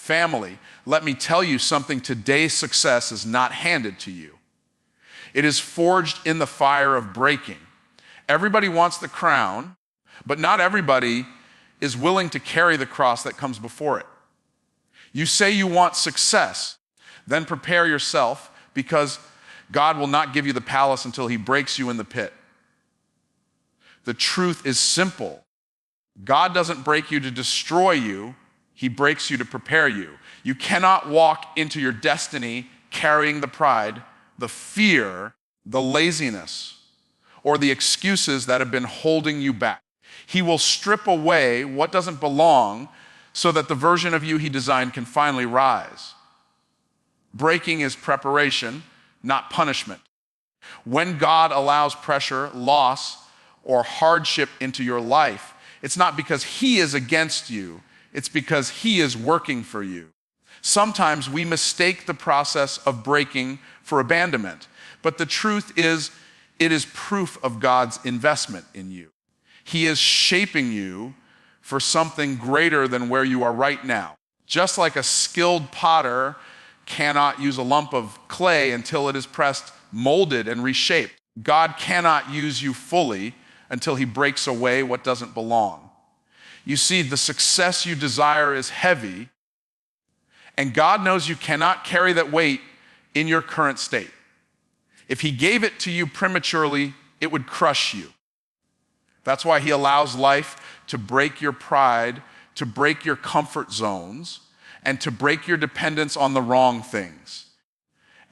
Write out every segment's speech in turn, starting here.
Family, let me tell you something. Today's success is not handed to you. It is forged in the fire of breaking. Everybody wants the crown, but not everybody is willing to carry the cross that comes before it. You say you want success, then prepare yourself, because God will not give you the palace until he breaks you in the pit. The truth is simple. God doesn't break you to destroy you. He breaks you to prepare you. You cannot walk into your destiny carrying the pride, the fear, the laziness, or the excuses that have been holding you back. He will strip away what doesn't belong so that the version of you he designed can finally rise. Breaking is preparation, not punishment. When God allows pressure, loss, or hardship into your life, it's not because he is against you, it's because he is working for you. Sometimes we mistake the process of breaking for abandonment, but the truth is, it is proof of God's investment in you. He is shaping you for something greater than where you are right now. Just like a skilled potter cannot use a lump of clay until it is pressed, molded, and reshaped, God cannot use you fully until he breaks away what doesn't belong. You see, the success you desire is heavy, and God knows you cannot carry that weight in your current state. If he gave it to you prematurely, it would crush you. That's why he allows life to break your pride, to break your comfort zones, and to break your dependence on the wrong things.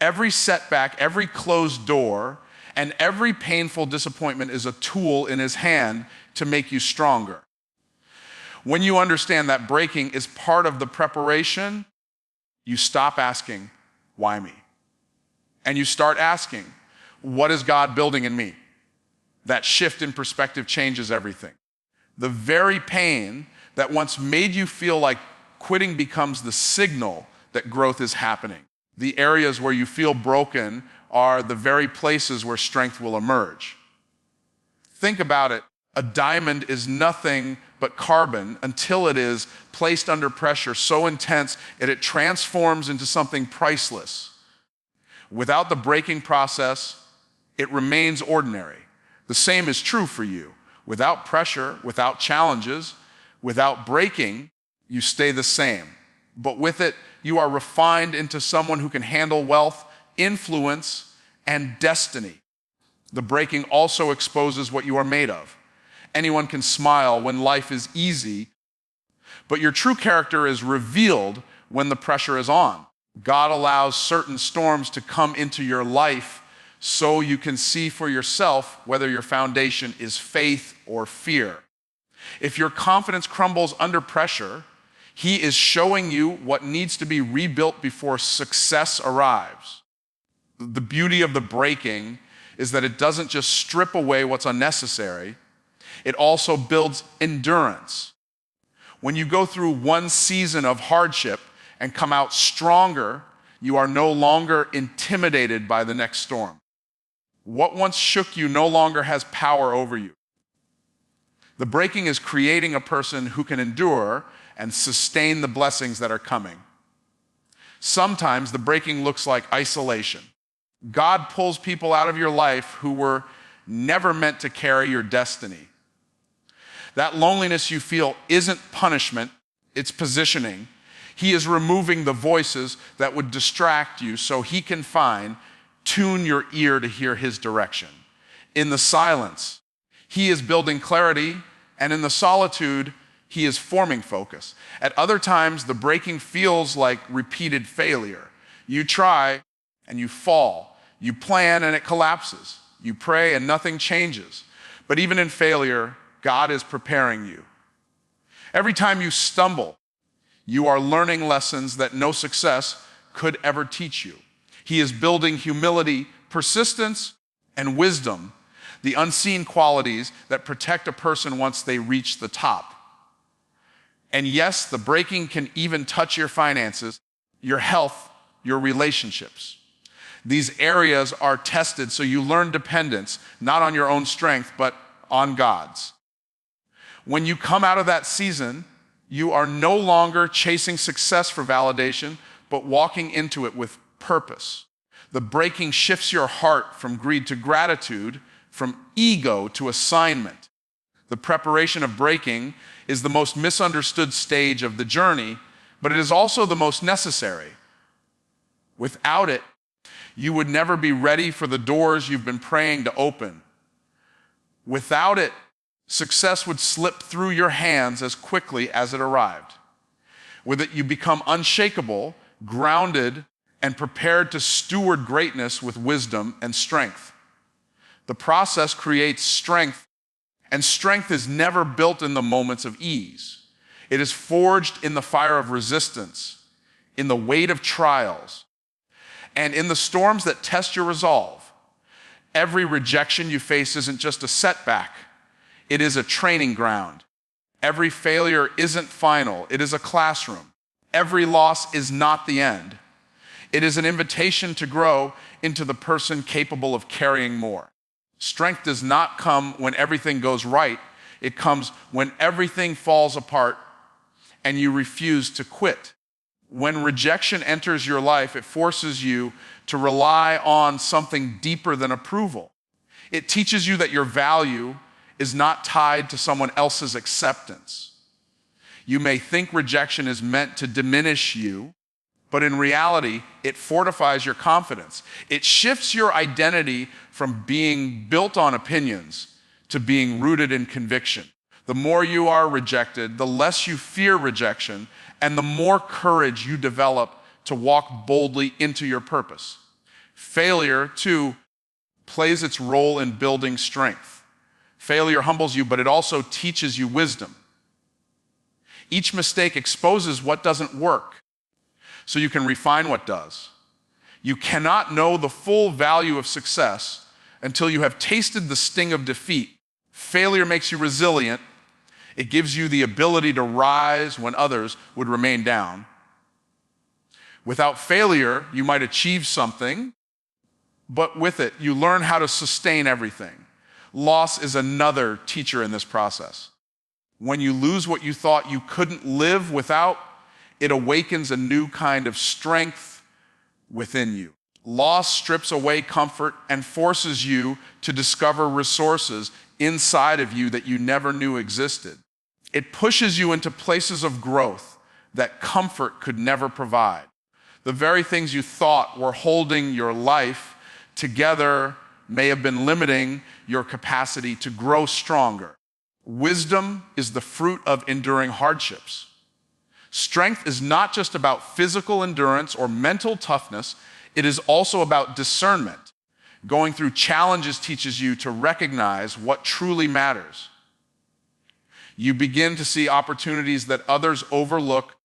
Every setback, every closed door, and every painful disappointment is a tool in his hand to make you stronger. When you understand that breaking is part of the preparation, you stop asking, why me? And you start asking, what is God building in me? That shift in perspective changes everything. The very pain that once made you feel like quitting becomes the signal that growth is happening. The areas where you feel broken are the very places where strength will emerge. Think about it. A diamond is nothing but carbon until it is placed under pressure so intense that it transforms into something priceless. Without the breaking process, it remains ordinary. The same is true for you. Without pressure, without challenges, without breaking, you stay the same. But with it, you are refined into someone who can handle wealth, influence, and destiny. The breaking also exposes what you are made of. Anyone can smile when life is easy, but your true character is revealed when the pressure is on. God allows certain storms to come into your life so you can see for yourself whether your foundation is faith or fear. If your confidence crumbles under pressure, he is showing you what needs to be rebuilt before success arrives. The beauty of the breaking is that it doesn't just strip away what's unnecessary, it also builds endurance. When you go through one season of hardship and come out stronger, you are no longer intimidated by the next storm. What once shook you no longer has power over you. The breaking is creating a person who can endure and sustain the blessings that are coming. Sometimes the breaking looks like isolation. God pulls people out of your life who were never meant to carry your destiny. That loneliness you feel isn't punishment, it's positioning. He is removing the voices that would distract you so he can tune your ear to hear his direction. In the silence, he is building clarity, and in the solitude, he is forming focus. At other times, the breaking feels like repeated failure. You try and you fall. You plan and it collapses. You pray and nothing changes. But even in failure, God is preparing you. Every time you stumble, you are learning lessons that no success could ever teach you. He is building humility, persistence, and wisdom, the unseen qualities that protect a person once they reach the top. And yes, the breaking can even touch your finances, your health, your relationships. These areas are tested so you learn dependence, not on your own strength, but on God's. When you come out of that season, You are no longer chasing success for validation, but walking into it with purpose. The breaking shifts your heart from greed to gratitude, from ego to assignment. The preparation of breaking is the most misunderstood stage of the journey, but it is also the most necessary. Without it, you would never be ready for the doors you've been praying to open. Without it, success would slip through your hands as quickly as it arrived. With it, you become unshakable, grounded, and prepared to steward greatness with wisdom and strength. The process creates strength, and strength is never built in the moments of ease. It is forged in the fire of resistance, in the weight of trials, and in the storms that test your resolve. Every rejection you face isn't just a setback. It is a training ground. Every failure isn't final. It is a classroom. Every loss is not the end. It is an invitation to grow into the person capable of carrying more. Strength does not come when everything goes right. It comes when everything falls apart and you refuse to quit. When rejection enters your life, it forces you to rely on something deeper than approval. It teaches you that your value is not tied to someone else's acceptance. You may think rejection is meant to diminish you, but in reality, it fortifies your confidence. It shifts your identity from being built on opinions to being rooted in conviction. The more you are rejected, the less you fear rejection, and the more courage you develop to walk boldly into your purpose. Failure, too, plays its role in building strength. Failure humbles you, but it also teaches you wisdom. Each mistake exposes what doesn't work, so you can refine what does. You cannot know the full value of success until you have tasted the sting of defeat. Failure makes you resilient. It gives you the ability to rise when others would remain down. Without failure, you might achieve something, but with it, you learn how to sustain everything. Loss is another teacher in this process. When you lose what you thought you couldn't live without, it awakens a new kind of strength within you. Loss strips away comfort and forces you to discover resources inside of you that you never knew existed. It pushes you into places of growth that comfort could never provide. The very things you thought were holding your life together may have been limiting your capacity to grow stronger. Wisdom is the fruit of enduring hardships. Strength is not just about physical endurance or mental toughness, it is also about discernment. Going through challenges teaches you to recognize what truly matters. You begin to see opportunities that others overlook,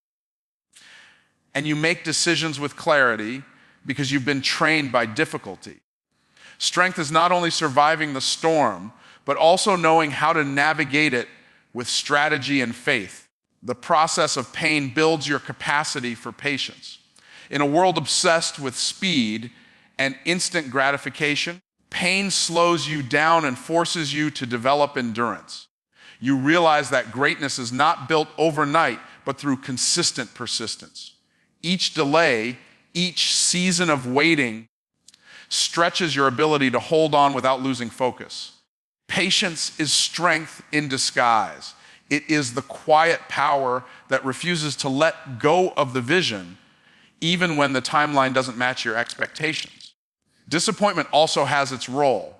and you make decisions with clarity because you've been trained by difficulty. Strength is not only surviving the storm, but also knowing how to navigate it with strategy and faith. The process of pain builds your capacity for patience. In a world obsessed with speed and instant gratification, pain slows you down and forces you to develop endurance. You realize that greatness is not built overnight, but through consistent persistence. Each delay, each season of waiting, stretches your ability to hold on without losing focus. Patience is strength in disguise. It is the quiet power that refuses to let go of the vision, even when the timeline doesn't match your expectations. Disappointment also has its role.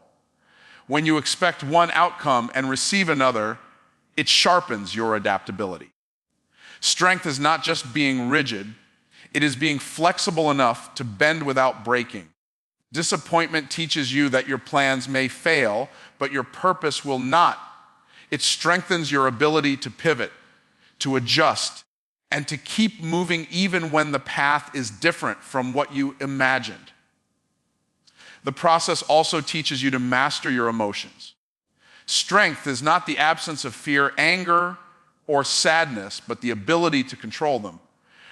When you expect one outcome and receive another, it sharpens your adaptability. Strength is not just being rigid, it is being flexible enough to bend without breaking. Disappointment teaches you that your plans may fail, but your purpose will not. It strengthens your ability to pivot, to adjust, and to keep moving even when the path is different from what you imagined. The process also teaches you to master your emotions. Strength is not the absence of fear, anger, or sadness, but the ability to control them.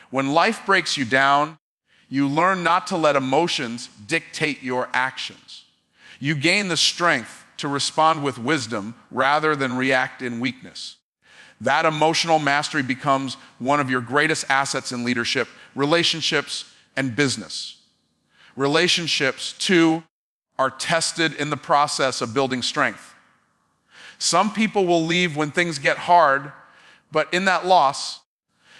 When life breaks you down, you learn not to let emotions dictate your actions. You gain the strength to respond with wisdom rather than react in weakness. That emotional mastery becomes one of your greatest assets in leadership, relationships, and business. Relationships, too, are tested in the process of building strength. Some people will leave when things get hard, but in that loss,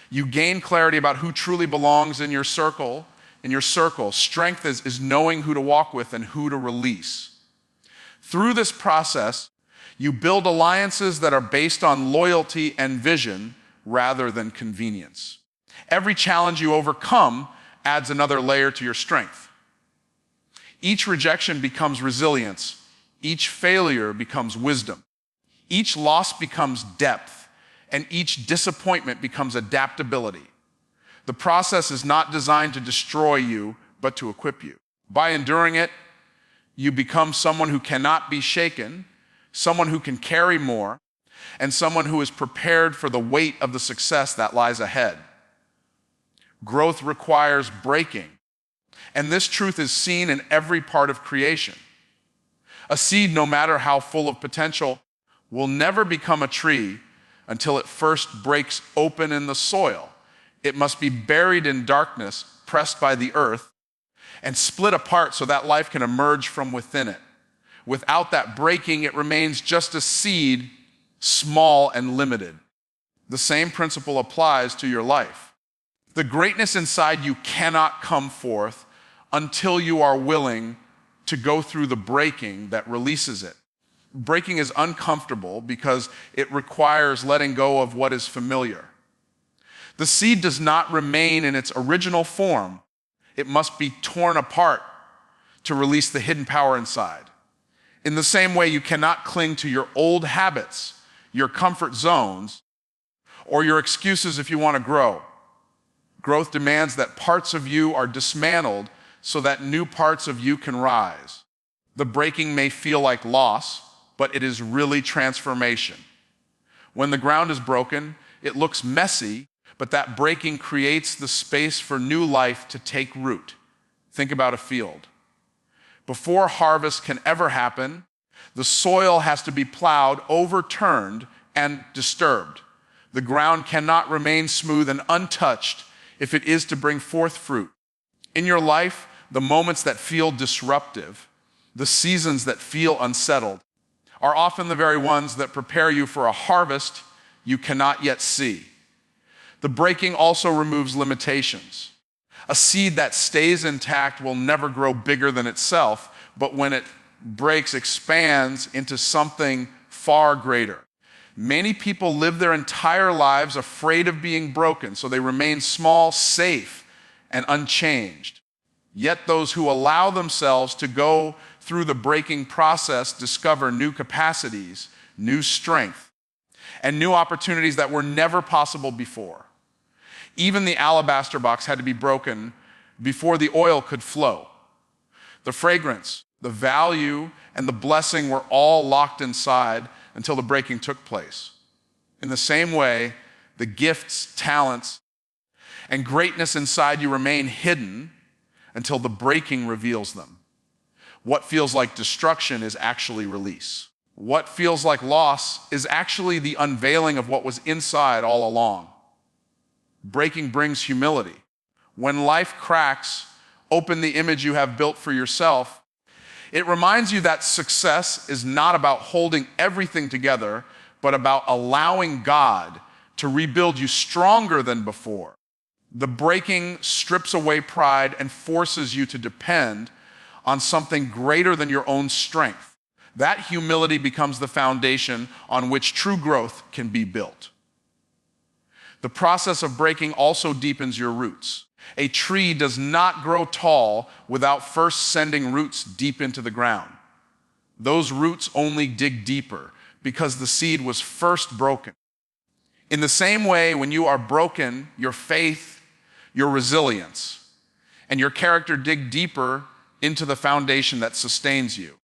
you gain clarity about who truly belongs in your circle. Strength is knowing who to walk with and who to release. Through this process, you build alliances that are based on loyalty and vision rather than convenience. Every challenge you overcome adds another layer to your strength. Each rejection becomes resilience. Each failure becomes wisdom. Each loss becomes depth, and each disappointment becomes adaptability. The process is not designed to destroy you, but to equip you. By enduring it, you become someone who cannot be shaken, someone who can carry more, and someone who is prepared for the weight of the success that lies ahead. Growth requires breaking, and this truth is seen in every part of creation. A seed, no matter how full of potential, will never become a tree until it first breaks open in the soil. It must be buried in darkness, pressed by the earth, and split apart so that life can emerge from within it. Without that breaking, it remains just a seed, small and limited. The same principle applies to your life. The greatness inside you cannot come forth until you are willing to go through the breaking that releases it. Breaking is uncomfortable because it requires letting go of what is familiar. The seed does not remain in its original form. It must be torn apart to release the hidden power inside. In the same way, you cannot cling to your old habits, your comfort zones, or your excuses if you want to grow. Growth demands that parts of you are dismantled so that new parts of you can rise. The breaking may feel like loss, but it is really transformation. When the ground is broken, it looks messy, but that breaking creates the space for new life to take root. Think about a field. Before harvest can ever happen, the soil has to be plowed, overturned, and disturbed. The ground cannot remain smooth and untouched if it is to bring forth fruit. In your life, the moments that feel disruptive, the seasons that feel unsettled, are often the very ones that prepare you for a harvest you cannot yet see. The breaking also removes limitations. A seed that stays intact will never grow bigger than itself, but when it breaks, expands into something far greater. Many people live their entire lives afraid of being broken, so they remain small, safe, and unchanged. Yet those who allow themselves to go through the breaking process discover new capacities, new strength, and new opportunities that were never possible before. Even the alabaster box had to be broken before the oil could flow. The fragrance, the value, and the blessing were all locked inside until the breaking took place. In the same way, the gifts, talents, and greatness inside you remain hidden until the breaking reveals them. What feels like destruction is actually release. What feels like loss is actually the unveiling of what was inside all along. Breaking brings humility. When life cracks open the image you have built for yourself, it reminds you that success is not about holding everything together, but about allowing God to rebuild you stronger than before. The breaking strips away pride and forces you to depend on something greater than your own strength. That humility becomes the foundation on which true growth can be built. The process of breaking also deepens your roots. A tree does not grow tall without first sending roots deep into the ground. Those roots only dig deeper because the seed was first broken. In the same way, when you are broken, your faith, your resilience, and your character dig deeper into the foundation that sustains you.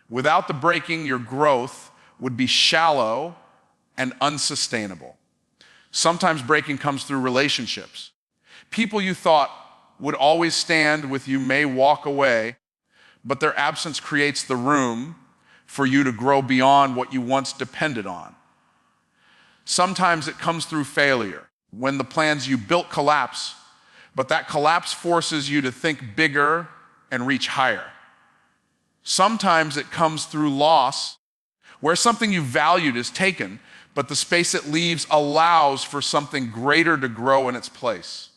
Without the breaking, your growth would be shallow and unsustainable. Sometimes breaking comes through relationships. People you thought would always stand with you may walk away, but their absence creates the room for you to grow beyond what you once depended on. Sometimes it comes through failure, when the plans you built collapse, but that collapse forces you to think bigger and reach higher. Sometimes it comes through loss, where something you valued is taken, but the space it leaves allows for something greater to grow in its place.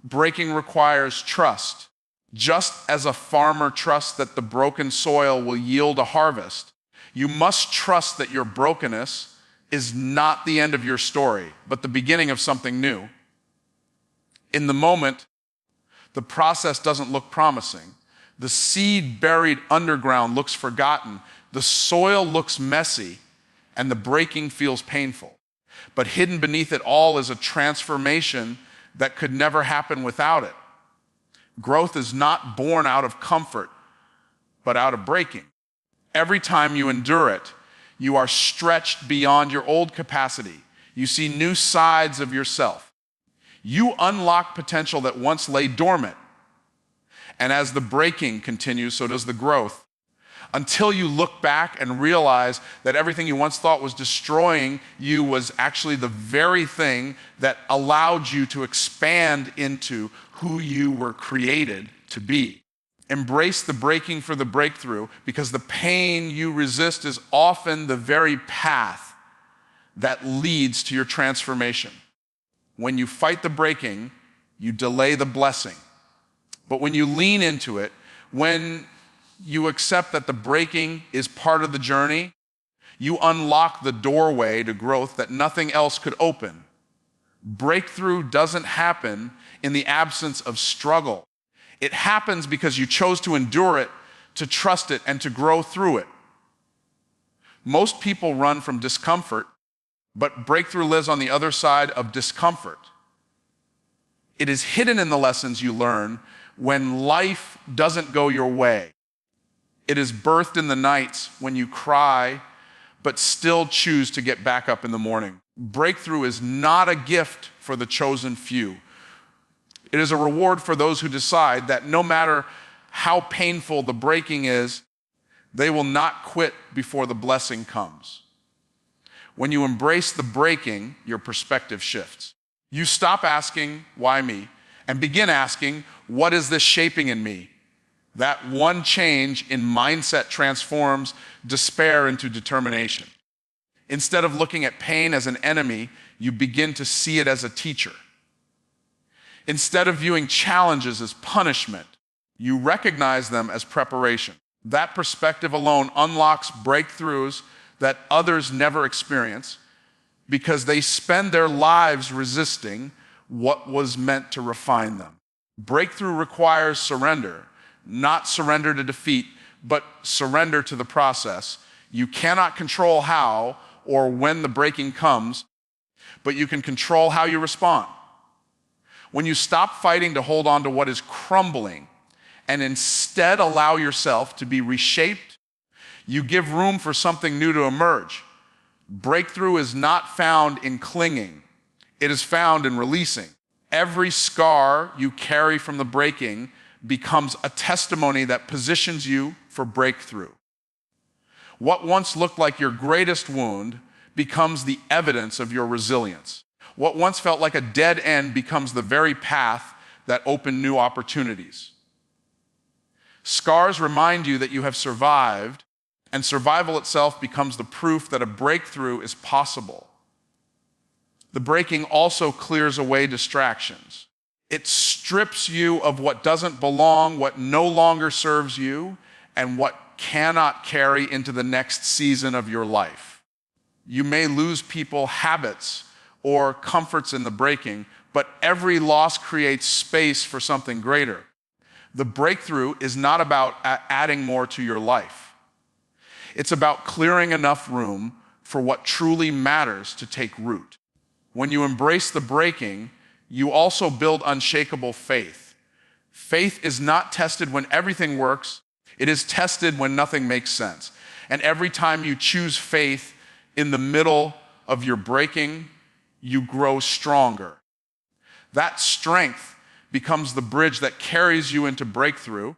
Breaking requires trust. Just as a farmer trusts that the broken soil will yield a harvest, you must trust that your brokenness is not the end of your story, but the beginning of something new. In the moment, the process doesn't look promising. The seed buried underground looks forgotten. The soil looks messy, and the breaking feels painful. But hidden beneath it all is a transformation that could never happen without it. Growth is not born out of comfort, but out of breaking. Every time you endure it, you are stretched beyond your old capacity. You see new sides of yourself. You unlock potential that once lay dormant. And as the breaking continues, so does the growth. Until you look back and realize that everything you once thought was destroying you was actually the very thing that allowed you to expand into who you were created to be. Embrace the breaking for the breakthrough, because the pain you resist is often the very path that leads to your transformation. When you fight the breaking, you delay the blessing. But when you lean into it, when you accept that the breaking is part of the journey, you unlock the doorway to growth that nothing else could open. Breakthrough doesn't happen in the absence of struggle. It happens because you chose to endure it, to trust it, and to grow through it. Most people run from discomfort, but breakthrough lives on the other side of discomfort. It is hidden in the lessons you learn when life doesn't go your way. It is birthed in the nights when you cry, but still choose to get back up in the morning. Breakthrough is not a gift for the chosen few. It is a reward for those who decide that no matter how painful the breaking is, they will not quit before the blessing comes. When you embrace the breaking, your perspective shifts. You stop asking, why me? And begin asking, what is this shaping in me? That one change in mindset transforms despair into determination. Instead of looking at pain as an enemy, you begin to see it as a teacher. Instead of viewing challenges as punishment, you recognize them as preparation. That perspective alone unlocks breakthroughs that others never experience, because they spend their lives resisting what was meant to refine them. Breakthrough requires surrender, not surrender to defeat, but surrender to the process. You cannot control how or when the breaking comes, but you can control how you respond. When you stop fighting to hold on to what is crumbling and instead allow yourself to be reshaped, you give room for something new to emerge. Breakthrough is not found in clinging. It is found in releasing. Every scar you carry from the breaking becomes a testimony that positions you for breakthrough. What once looked like your greatest wound becomes the evidence of your resilience. What once felt like a dead end becomes the very path that opened new opportunities. Scars remind you that you have survived, and survival itself becomes the proof that a breakthrough is possible. The breaking also clears away distractions. It strips you of what doesn't belong, what no longer serves you, and what cannot carry into the next season of your life. You may lose people, habits, or comforts in the breaking, but every loss creates space for something greater. The breakthrough is not about adding more to your life. It's about clearing enough room for what truly matters to take root. When you embrace the breaking, you also build unshakable faith. Faith is not tested when everything works. It is tested when nothing makes sense. And every time you choose faith in the middle of your breaking, you grow stronger. That strength becomes the bridge that carries you into breakthrough,